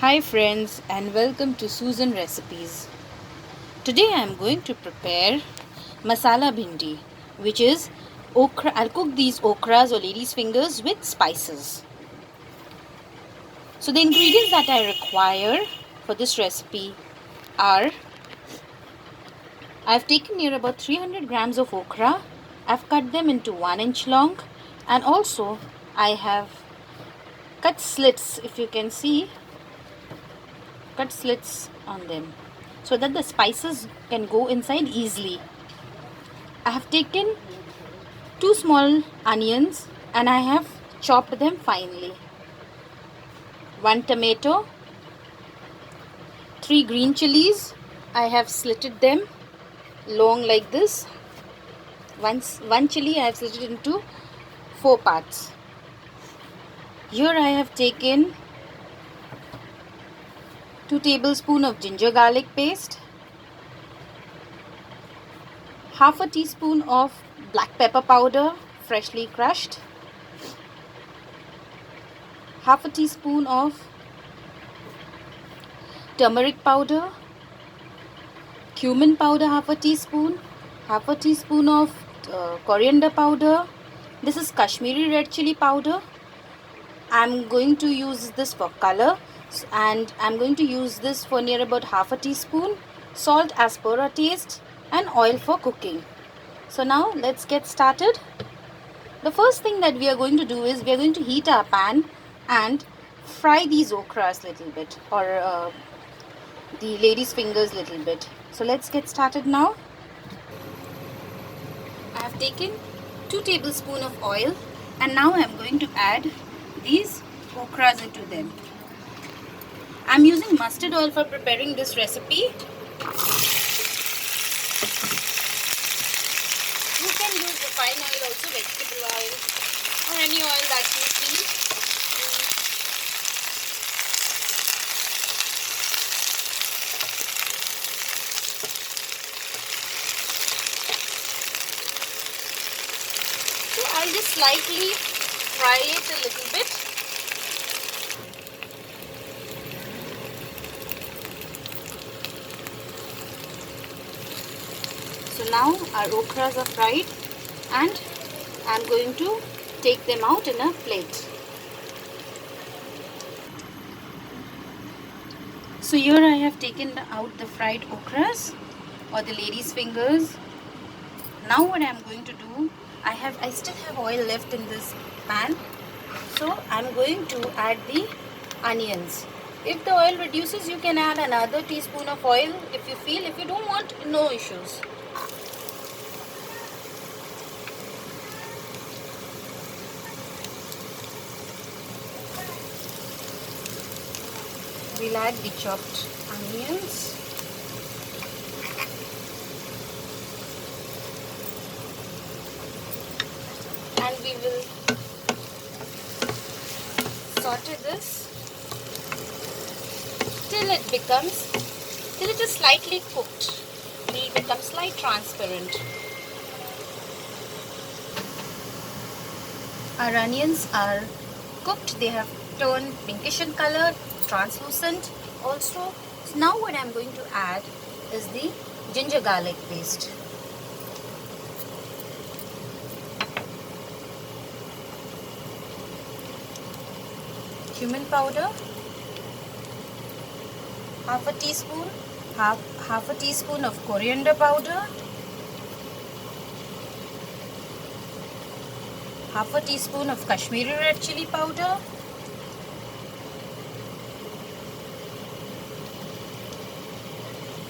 Hi friends and welcome to Susan Recipes. Today I am going to prepare masala bhindi, which is okra. I'll cook these okras or lady's fingers with spices. So the ingredients that I require for this recipe are: I've taken near about 300 grams of okra. I've cut them into 1 inch long, and also I have cut slits, if you can see, cut slits on them so that the spices can go inside easily. I have taken 2 small onions and I have chopped them finely. 1 tomato, 3 green chilies. I have slitted them long like this. One chili I have slitted into 4 parts. Here I have taken 2 tablespoons of ginger garlic paste, half a teaspoon of black pepper powder freshly crushed, half a teaspoon of turmeric powder, cumin powder half a teaspoon of coriander powder. This is Kashmiri red chili powder. I'm going to use this for color, and I'm going to use this for near about half a teaspoon. Salt as per our taste, and oil for cooking. So now let's get started. The first thing that we are going to do is we are going to heat our pan and fry these okras little bit, or the lady's fingers little bit. So let's get started now. I have taken 2 tablespoons of oil, and now I am going to add these okras into them. I am using mustard oil for preparing this recipe. You can use refined oil also, vegetable oil, or any oil that you feel. So I'll just slightly fry it a little bit. So now our okras are fried, and I'm going to take them out in a plate. So here I have taken out the fried okras or the lady's fingers. Now what I'm going to do, I still have oil left in this pan, so I'm going to add the onions. If the oil reduces, you can add another teaspoon of oil if you feel. If you don't want, no issues. We'll add the chopped onions. And we will saute this till it is slightly cooked. It will become slightly transparent. Our onions are cooked. They have turned pinkish in color, translucent also. So now what I'm going to add is the ginger garlic paste. Cumin powder, half a teaspoon of coriander powder, half a teaspoon of Kashmiri red chili powder,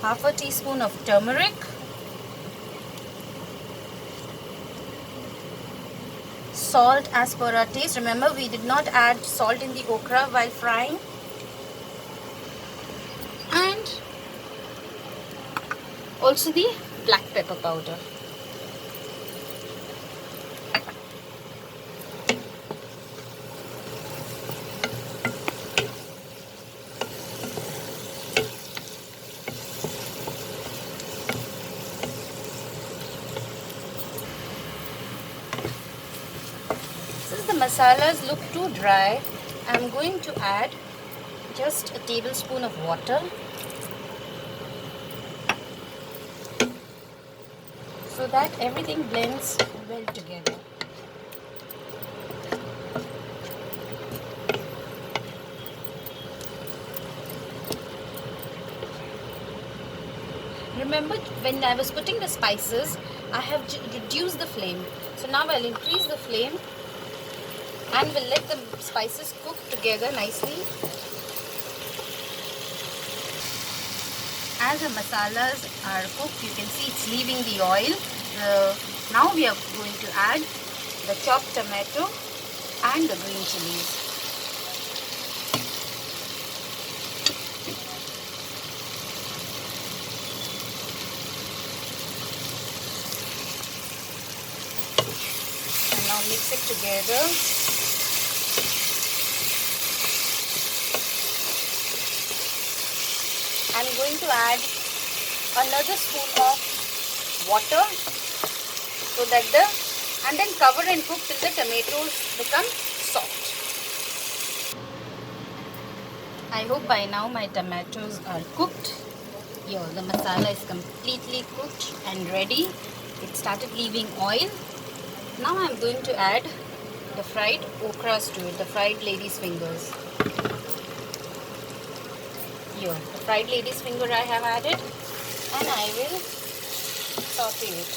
half a teaspoon of turmeric, salt as per our taste. Remember, we did not add salt in the okra while frying. And also the black pepper powder. Since the masalas look too dry, I am going to add just a tablespoon of water so that everything blends well together. Remember, when I was putting the spices, I have reduced the flame. So now I'll increase the flame and we'll let the spices cook together nicely. As the masalas are cooked, you can see it's leaving the oil. Now we are going to add the chopped tomato and the green chilies. And now mix it together. I'm going to add another spoon of water so that and then cover and cook till the tomatoes become soft. I hope by now my tomatoes are cooked. Here the masala is completely cooked and ready. It started leaving oil. Now I'm going to add the fried okras to it, the fried lady's fingers. Here, the fried lady's finger I have added, and I will saute it.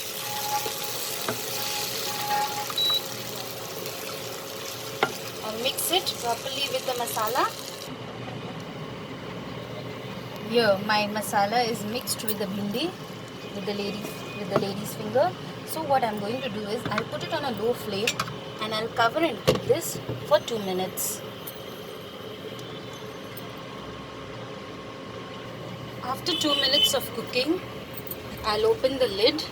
I'll mix it properly with the masala. Here, my masala is mixed with the bhindi, with the lady's finger. So what I'm going to do is I'll put it on a low flame and I'll cover and cook this for 2 minutes. After 2 minutes of cooking, I'll open the lid.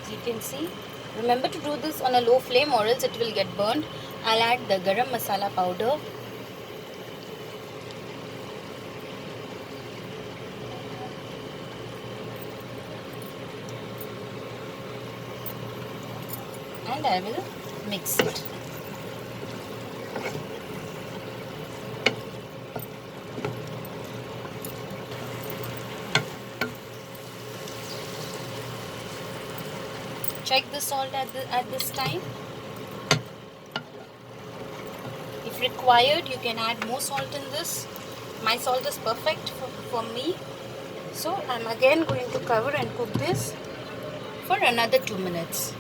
As you can see, remember to do this on a low flame or else it will get burned. I'll add the garam masala powder. And I will mix it. Check the salt at this time. If required, you can add more salt in this. My salt is perfect for me. So I'm again going to cover and cook this for another 2 minutes.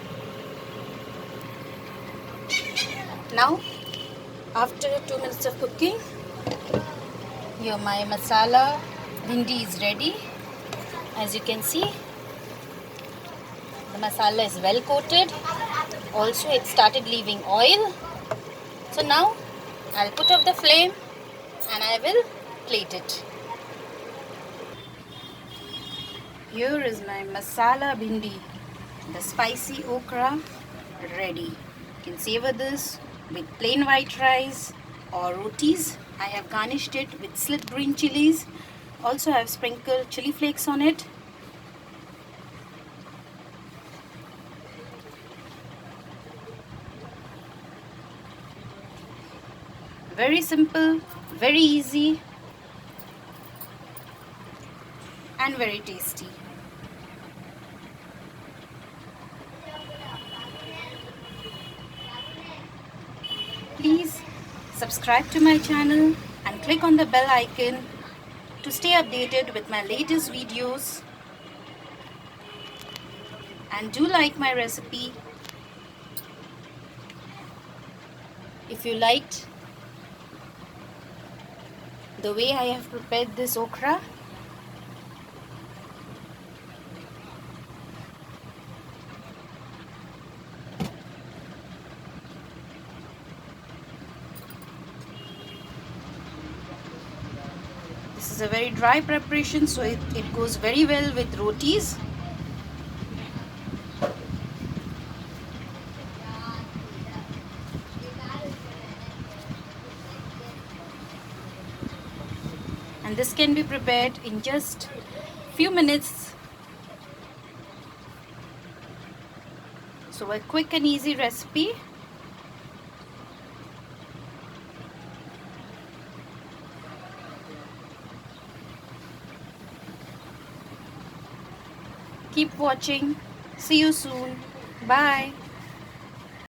Now, after 2 minutes of cooking, here my masala bhindi is ready. As you can see, the masala is well coated. Also, it started leaving oil. So now, I'll put off the flame and I will plate it. Here is my masala bhindi, the spicy okra, ready. You can savor this with plain white rice or rotis. I have garnished it with slit green chilies. Also, I have sprinkled chili flakes on it. Very simple, very easy, and very tasty. Please subscribe to my channel and click on the bell icon to stay updated with my latest videos. And do like my recipe. If you liked the way I have prepared this okra, this is a very dry preparation, so it goes very well with rotis. And this can be prepared in just few minutes. So a quick and easy recipe. Keep watching. See you soon. Bye.